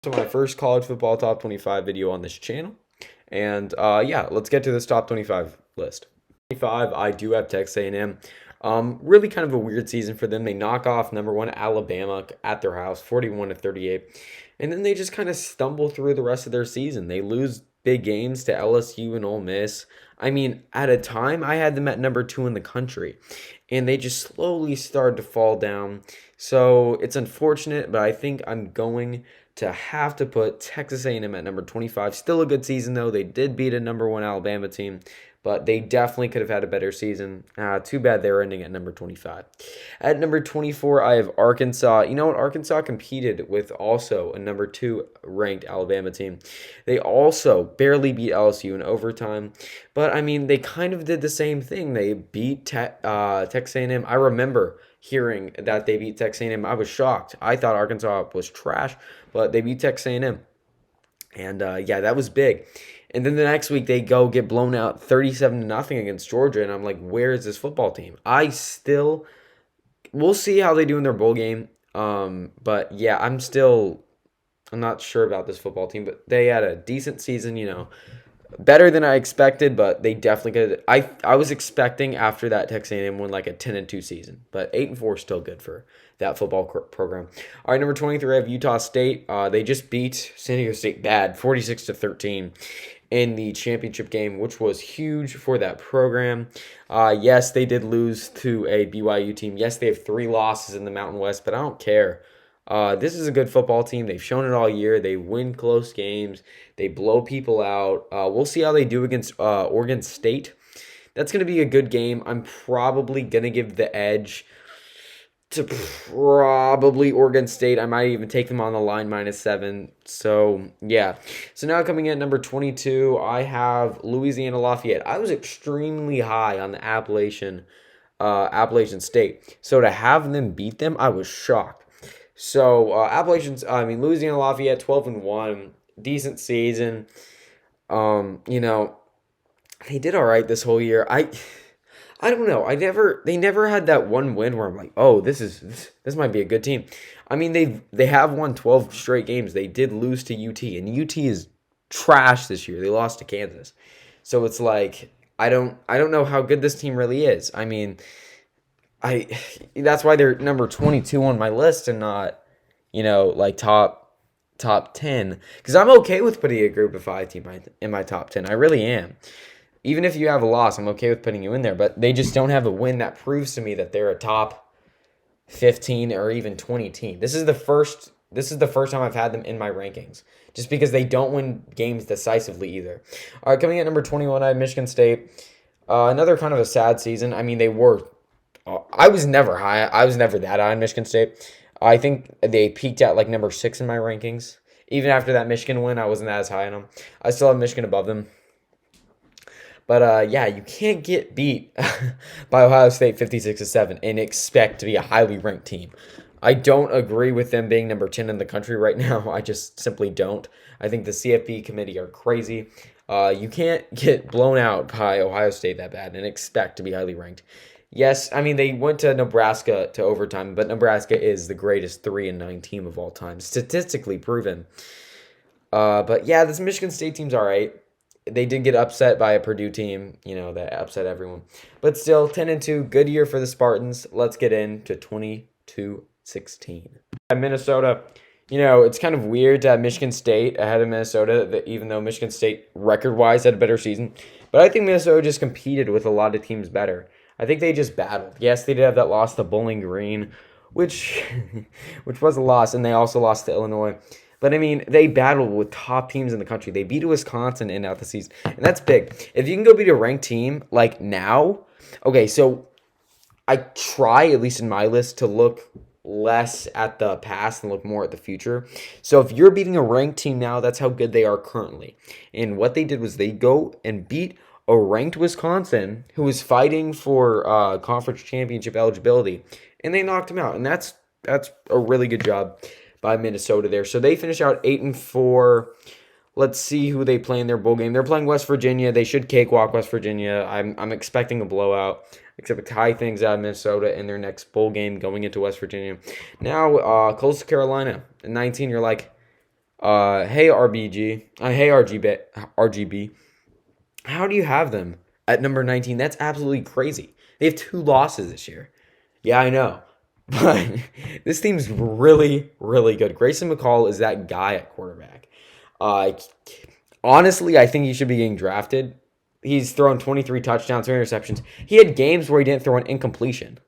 To my first college football top 25 video on this channel. And yeah, let's get to this top 25 list. 25, I do have Texas A&M. Really kind of a weird season for them. They knock off number one Alabama at their house, 41 to 38. And then they just kind of stumble through the rest of their season. They lose big games to LSU and Ole Miss. I mean, at a time, I had them at number two in the country. And they just slowly started to fall down. So it's unfortunate, but I think I'm going to have to put Texas A&M at number 25. Still a good season, though. They did beat a number one Alabama team, but they definitely could have had a better season. Too bad they're ending at number 25. At number 24, I have Arkansas. You know what? Arkansas competed with also a number two ranked Alabama team. They also barely beat LSU in overtime, but I mean, they kind of did the same thing. They beat Texas A&M. I remember hearing that they beat Texas A&M. I was shocked. I thought Arkansas was trash, but they beat Texas A&M. And yeah, that was big. And then the next week they go get blown out 37 to nothing against Georgia, and I'm like, where is this football team? We'll see how they do in their bowl game. But yeah, I'm not sure about this football team, but they had a decent season, better than I expected, but they definitely could. I was expecting after that Texas A&M win like a 10-2 season, but 8-4 is still good for that football program. All right, number 23, I have Utah State. They just beat San Diego State bad, 46 to 13 in the championship game, which was huge for that program. Yes, they did lose to a BYU team. Yes, they have 3 losses in the Mountain West, but I don't care. This is a good football team. They've shown it all year. They win close games. They blow people out. We'll see how they do against Oregon State. That's going to be a good game. I'm probably going to give the edge to probably Oregon State. I might even take them on the line -7. So, yeah. So now coming in at number 22, I have Louisiana Lafayette. I was extremely high on the Appalachian State. So to have them beat them, I was shocked. So Louisiana Lafayette 12-1, decent season. They did all right this whole year. I don't know. They never had that one win where I'm like, oh, this might be a good team. I mean, they have won 12 straight games. They did lose to UT, and UT is trash this year. They lost to Kansas, so it's like I don't know how good this team really is. I mean, that's why they're number 22 on my list and not, like top 10, because I'm okay with putting a group of 5 team in my top 10. I really am. Even if you have a loss, I'm okay with putting you in there, but they just don't have a win that proves to me that they're a top 15 or even 20 team. This is the first time I've had them in my rankings, just because they don't win games decisively either. All right, coming in at number 21, I have Michigan State. Another kind of a sad season. I mean, I was never high. I was never that high on Michigan State. I think they peaked at like number 6 in my rankings. Even after that Michigan win, I wasn't as high on them. I still have Michigan above them. But yeah, you can't get beat by Ohio State 56-7 and expect to be a highly ranked team. I don't agree with them being number 10 in the country right now. I just simply don't. I think the CFP committee are crazy. You can't get blown out by Ohio State that bad and expect to be highly ranked. Yes, I mean, they went to Nebraska to overtime, but Nebraska is the greatest 3-9 team of all time, statistically proven. But yeah, this Michigan State team's all right. They did get upset by a Purdue team, that upset everyone. But still, 10-2, good year for the Spartans. Let's get into 22-16. Minnesota, it's kind of weird to have Michigan State ahead of Minnesota, even though Michigan State record-wise had a better season. But I think Minnesota just competed with a lot of teams better. I think they just battled. Yes, they did have that loss to Bowling Green, which was a loss, and they also lost to Illinois. But, I mean, they battled with top teams in the country. They beat Wisconsin in out the season, and that's big. If you can go beat a ranked team, like now, okay, so I try, at least in my list, to look less at the past and look more at the future. So if you're beating a ranked team now, that's how good they are currently. And what they did was they go and beat a ranked Wisconsin who was fighting for conference championship eligibility, and they knocked him out. And that's a really good job by Minnesota there. So they finish out 8-4. Let's see who they play in their bowl game. They're playing West Virginia. They should cakewalk West Virginia. I'm expecting a blowout. Except to tie things out of Minnesota in their next bowl game going into West Virginia. Now, Coastal Carolina, at 19, you're like, Hey RBG, hey RGB. How do you have them at number 19? That's absolutely crazy. They have 2 losses this year. Yeah, I know. But this team's really, really good. Grayson McCall is that guy at quarterback. Uh, Honestly, I think he should be getting drafted. He's thrown 23 touchdowns, 3 interceptions. He had games where he didn't throw an incompletion.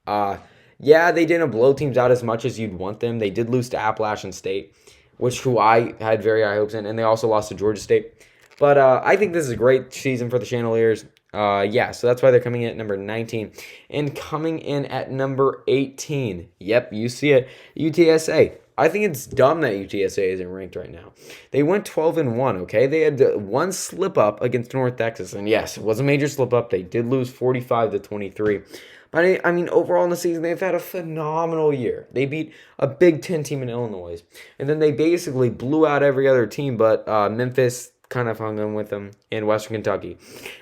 Uh, yeah, they didn't blow teams out as much as you'd want them. They did lose to Appalachian State, who I had very high hopes in, and they also lost to Georgia State. But I think this is a great season for the Chandeliers. Yeah, so that's why they're coming in at number 19. And coming in at number 18. Yep, you see it. UTSA. I think it's dumb that UTSA isn't ranked right now. They went 12-1, okay? They had one slip up against North Texas. And yes, it was a major slip up. They did lose 45-23. But I mean, overall in the season, they've had a phenomenal year. They beat a Big Ten team in Illinois. And then they basically blew out every other team but Memphis, kind of hung on with them, in Western Kentucky.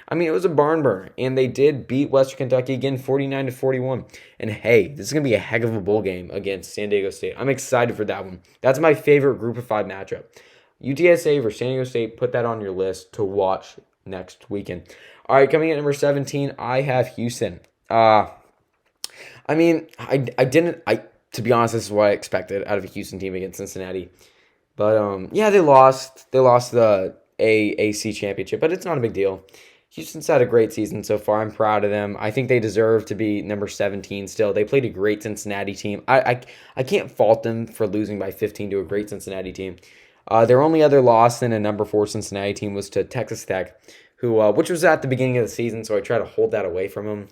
I mean, it was a barn burner, and they did beat Western Kentucky again 49-41. And hey, this is going to be a heck of a bowl game against San Diego State. I'm excited for that one. That's my favorite Group of 5 matchup. UTSA versus San Diego State, put that on your list to watch next weekend. All right, coming in at number 17, I have Houston. I mean, to be honest, this is what I expected out of a Houston team against Cincinnati. But yeah, they lost. They lost the AAC championship, but it's not a big deal. Houston's had a great season so far. I'm proud of them. I think they deserve to be number 17 still. They played a great Cincinnati team. I can't fault them for losing by 15 to a great Cincinnati team. Their only other loss in a number 4 Cincinnati team was to Texas Tech, which was at the beginning of the season, so I try to hold that away from them.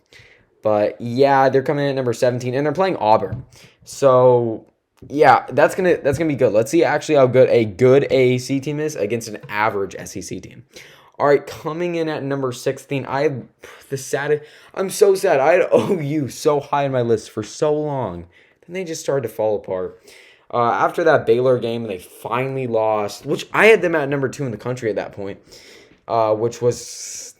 But yeah, they're coming in at number 17, and they're playing Auburn. So yeah, that's gonna be good. Let's see actually how good a good AAC team is against an average SEC team. All right, coming in at number 16, I have the saddest. I'm so sad. I had OU so high on my list for so long. Then they just started to fall apart. After that Baylor game, they finally lost, which I had them at number 2 in the country at that point, which was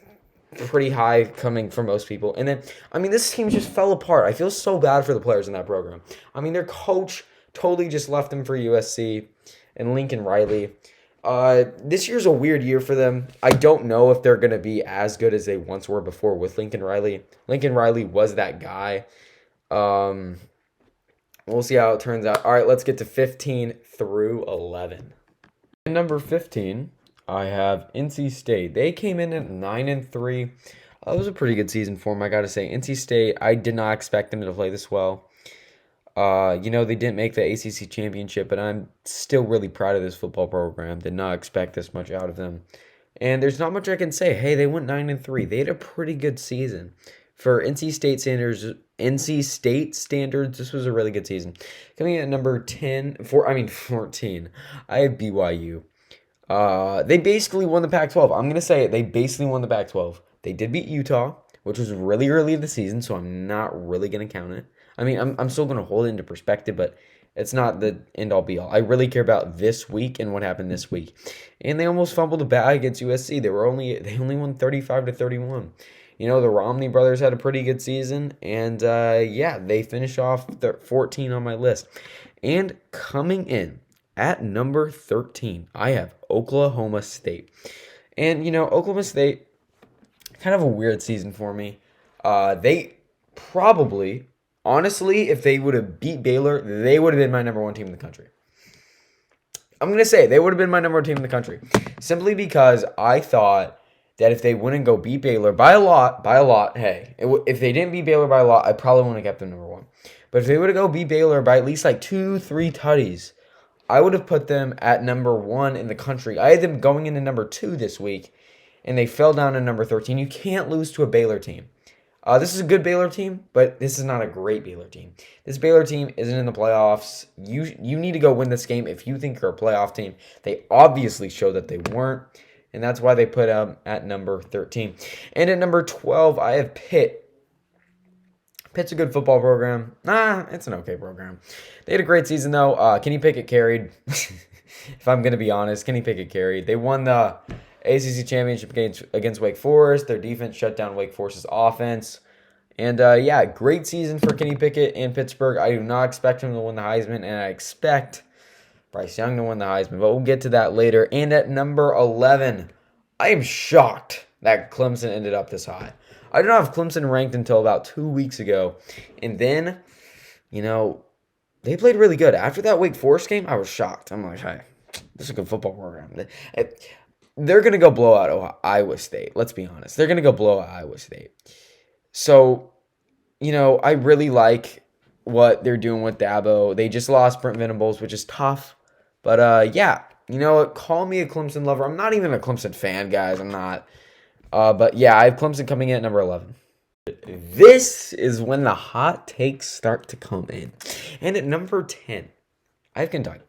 pretty high coming from most people. And then, I mean, this team just fell apart. I feel so bad for the players in that program. I mean, their coach totally just left them for USC and Lincoln Riley. This year's a weird year for them. I don't know if they're going to be as good as they once were before with Lincoln Riley. Lincoln Riley was that guy. We'll see how it turns out. All right, let's get to 15 through 11. And number 15, I have NC State. They came in at 9-3. That was a pretty good season for them, I got to say. NC State, I did not expect them to play this well. They didn't make the ACC championship, but I'm still really proud of this football program. Did not expect this much out of them. And there's not much I can say. Hey, they went 9-3. They had a pretty good season. For NC State standards, this was a really good season. Coming in at number 14, I have BYU. They basically won the Pac-12. I'm going to say it. They basically won the Pac-12. They did beat Utah, which was really early in the season, so I'm not really going to count it. I mean, I'm still going to hold it into perspective, but it's not the end-all, be-all. I really care about this week and what happened this week. And they almost fumbled a bag against USC. They only won 35-31. The Romney brothers had a pretty good season, and they finished off 14 on my list. And coming in at number 13, I have Oklahoma State. And, Oklahoma State, kind of a weird season for me. They probably, honestly, if they would have beat Baylor, they would have been my number 1 team in the country. I'm going to say they would have been my number 1 team in the country. Simply because I thought that if they wouldn't go beat Baylor by a lot, hey, if they didn't beat Baylor by a lot, I probably wouldn't have kept them number 1. But if they would have go beat Baylor by at least like 2-3 tutties, I would have put them at number 1 in the country. I had them going into number 2 this week, and they fell down to number 13. You can't lose to a Baylor team. This is a good Baylor team, but this is not a great Baylor team. This Baylor team isn't in the playoffs. You need to go win this game if you think you're a playoff team. They obviously show that they weren't, and that's why they put them at number 13. And at number 12, I have Pitt. Pitt's a good football program. It's an okay program. They had a great season, though. Kenny Pickett carried. If I'm going to be honest, Kenny Pickett carried. They won the ACC championship against Wake Forest. Their defense shut down Wake Forest's offense. And, great season for Kenny Pickett in Pittsburgh. I do not expect him to win the Heisman, and I expect Bryce Young to win the Heisman, but we'll get to that later. And at number 11, I am shocked that Clemson ended up this high. I did not have Clemson ranked until about 2 weeks ago. And then, they played really good. After that Wake Forest game, I was shocked. I'm like, hey, this is a good football program. They're going to go blow out Iowa State. Let's be honest. They're going to go blow out Iowa State. So, I really like what they're doing with Dabo. They just lost Brent Venables, which is tough. But, yeah, you know what? Call me a Clemson lover. I'm not even a Clemson fan, guys. I'm not. But, yeah, I have Clemson coming in at number 11. This is when the hot takes start to come in. And at number 10, I have Kentucky.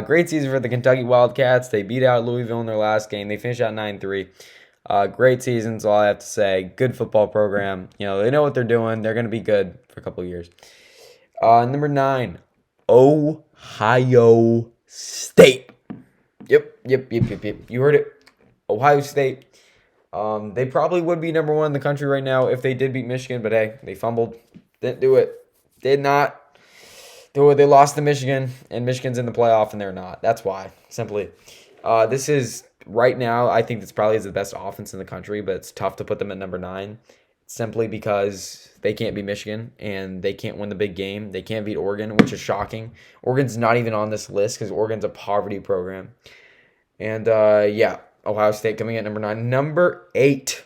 Great season for the Kentucky Wildcats. They beat out Louisville in their last game. They finished out 9-3. Great season is all I have to say. Good football program. They know what they're doing. They're going to be good for a couple of years. Number 9, Ohio State. Yep. You heard it. Ohio State. They probably would be number 1 in the country right now if they did beat Michigan, but hey, they fumbled. Didn't do it. Did not do it. They lost to Michigan, and Michigan's in the playoff, and they're not. That's why, simply. This is, right now, I think this probably is the best offense in the country, but it's tough to put them at number 9, simply because they can't beat Michigan, and they can't win the big game. They can't beat Oregon, which is shocking. Oregon's not even on this list because Oregon's a poverty program. And, yeah. Ohio State coming in at number 9. Number 8,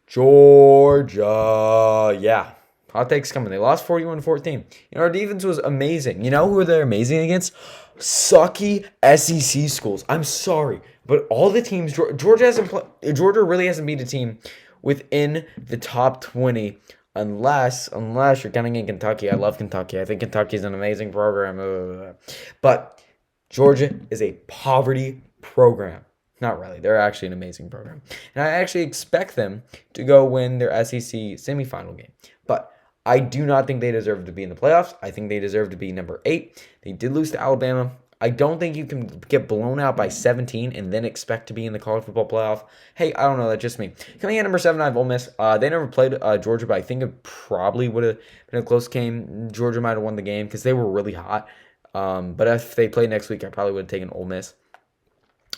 Georgia. Yeah, hot takes coming. They lost 41-14. Our defense was amazing. You know who they're amazing against? Sucky SEC schools. I'm sorry, but all the teams Georgia really hasn't beat a team within the top 20 unless you're counting in Kentucky. I love Kentucky. I think Kentucky is an amazing program. But Georgia is a poverty program. Not really. They're actually an amazing program. And I actually expect them to go win their SEC semifinal game. But I do not think they deserve to be in the playoffs. I think they deserve to be number 8. They did lose to Alabama. I don't think you can get blown out by 17 and then expect to be in the college football playoff. Hey, I don't know. That's just me. Coming in at number 7, I have Ole Miss. They never played Georgia, but I think it probably would have been a close game. Georgia might have won the game because they were really hot. But if they played next week, I probably would have taken Ole Miss.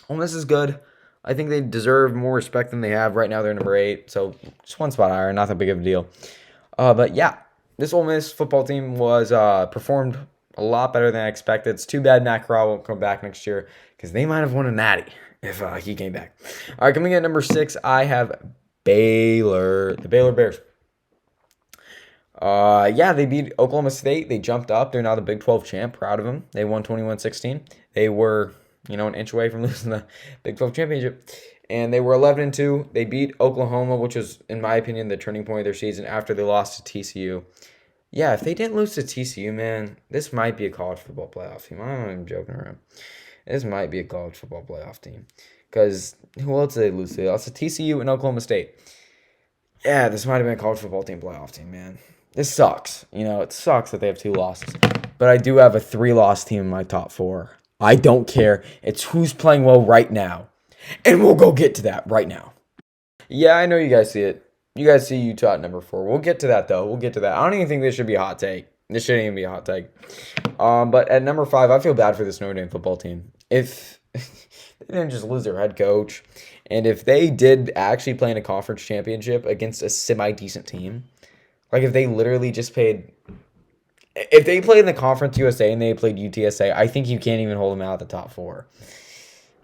Ole Miss is good. I think they deserve more respect than they have. Right now, they're number 8, so just one spot higher. Not that big of a deal. But yeah, this Ole Miss football team was performed a lot better than I expected. It's too bad Matt Corral won't come back next year because they might have won a natty if he came back. All right, coming in at number 6, I have Baylor. The Baylor Bears. Yeah, they beat Oklahoma State. They jumped up. They're now the Big 12 champ. Proud of them. They won 21-16. They were, an inch away from losing the Big 12 championship. And they were 11-2. They beat Oklahoma, which was, in my opinion, the turning point of their season after they lost to TCU. Yeah, if they didn't lose to TCU, man, this might be a college football playoff team. I'm not even joking around. This might be a college football playoff team. Because who else did they lose to? They lost to TCU and Oklahoma State. Yeah, this might have been a college football team playoff team, man. This sucks. It sucks that they have 2 losses. But I do have a 3-loss team in my top 4. I don't care. It's who's playing well right now. And we'll go get to that right now. Yeah, I know you guys see it. You guys see Utah at number 4. We'll get to that, though. We'll get to that. I don't even think this should be a hot take. This shouldn't even be a hot take. But at number 5, I feel bad for this Notre Dame football team. If they didn't just lose their head coach, and if they did actually play in a conference championship against a semi-decent team, like if they literally just played... If they played in the Conference USA and they played UTSA, I think you can't even hold them out of the top 4.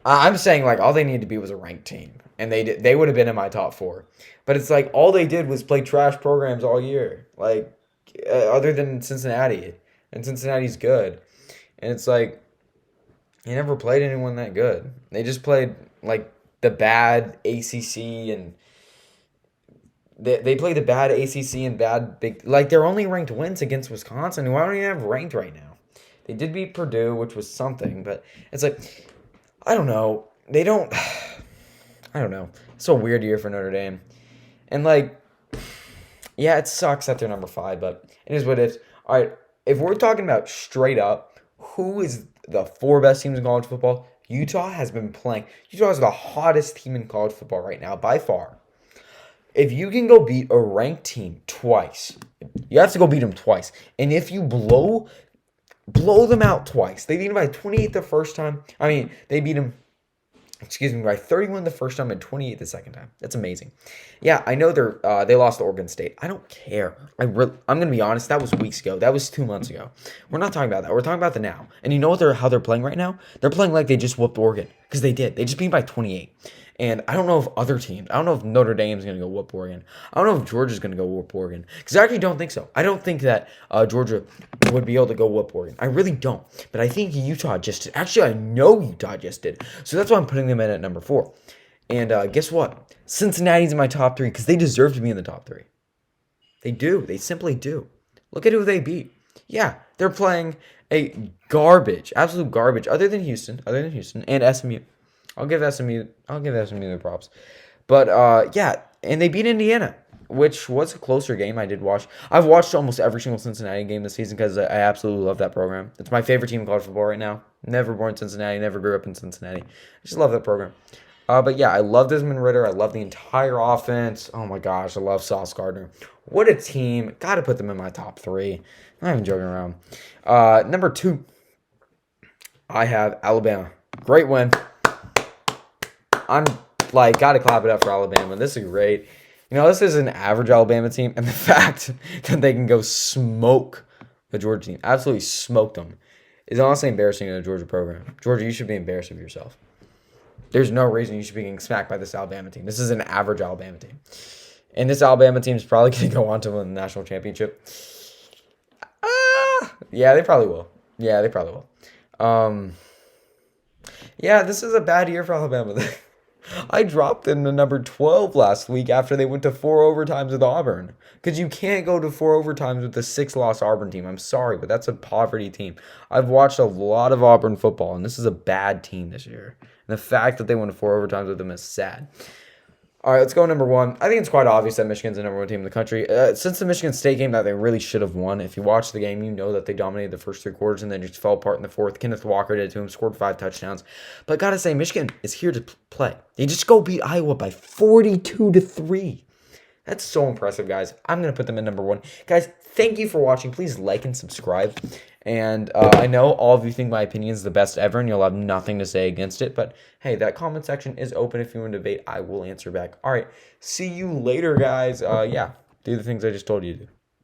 I'm saying, all they needed to be was a ranked team. And they would have been in my top 4. But it's all they did was play trash programs all year. Other than Cincinnati. And Cincinnati's good. And it's you never played anyone that good. They just played, the bad ACC and... They played the bad ACC and bad big... their only ranked wins against Wisconsin, who I don't even have ranked right now. They did beat Purdue, which was something, but it's I don't know. They don't... I don't know. It's a weird year for Notre Dame. And, yeah, it sucks that they're number 5, but it is what it is. All right, if we're talking about straight up, who is the 4 best teams in college football? Utah has been playing... Utah is the hottest team in college football right now, by far. If you can go beat a ranked team twice, you have to go beat them twice. And if you blow blow them out twice. They beat them by 28 the first time. I mean, they beat them, by 31 the first time and 28 the second time. That's amazing. Yeah, I know they lost to Oregon State. I don't care. I'm gonna be honest. That was weeks ago. That was 2 months ago. We're not talking about that. We're talking about the now. And you know how they're playing right now? They're playing like they just whooped Oregon because they did. They just beat by 28. And I don't know if other teams. I don't know if Notre Dame's gonna go whoop Oregon. I don't know if Georgia's gonna go whoop Oregon because I actually don't think so. I don't think that Georgia would be able to go whoop Oregon. I really don't. But I think Utah just did. Actually, I know Utah just did. So that's why I'm putting them in at number 4. And guess what? Cincinnati's in my top 3 because they deserve to be in the top 3. They do. They simply do. Look at who they beat. Yeah, they're playing a absolute garbage, other than Houston, and SMU. I'll give SMU their props. But yeah, and they beat Indiana, which was a closer game. I did watch. I've watched almost every single Cincinnati game this season because I absolutely love that program. It's my favorite team in college football right now. Never born in Cincinnati, never grew up in Cincinnati. I just love that program. But yeah, I love Desmond Ridder. I love the entire offense. Oh my gosh, I love Sauce Gardner. What a team. Got to put them in my top 3. I'm not even joking around. Number 2, I have Alabama. Great win. I'm got to clap it up for Alabama. This is great. You know, this is an average Alabama team, and the fact that they can go smoke the Georgia team, absolutely smoke them, is honestly embarrassing in a Georgia program. Georgia, you should be embarrassed of yourself. There's no reason you should be getting smacked by this Alabama team. This is an average Alabama team. And this Alabama team is probably going to go on to win the national championship. Yeah, they probably will. Yeah, this is a bad year for Alabama. I dropped them to number 12 last week after they went to 4 overtimes with Auburn. Because you can't go to 4 overtimes with the 6-loss Auburn team. I'm sorry, but that's a poverty team. I've watched a lot of Auburn football, and this is a bad team this year. And the fact that they went to 4 overtimes with them is sad. All right, let's go number 1. I think it's quite obvious that Michigan's the number 1 team in the country. Since the Michigan State game that they really should have won, if you watch the game, you know that they dominated the first 3 quarters and then just fell apart in the fourth. Kenneth Walker did it to him, scored 5 touchdowns. But gotta say, Michigan is here to play. They just go beat Iowa by 42-3. That's so impressive, guys. I'm going to put them in number 1. Guys, thank you for watching. Please like and subscribe. And I know all of you think my opinion is the best ever, and you'll have nothing to say against it. But hey, that comment section is open. If you want to debate, I will answer back. All right, see you later, guys. Yeah, do the things I just told you to do.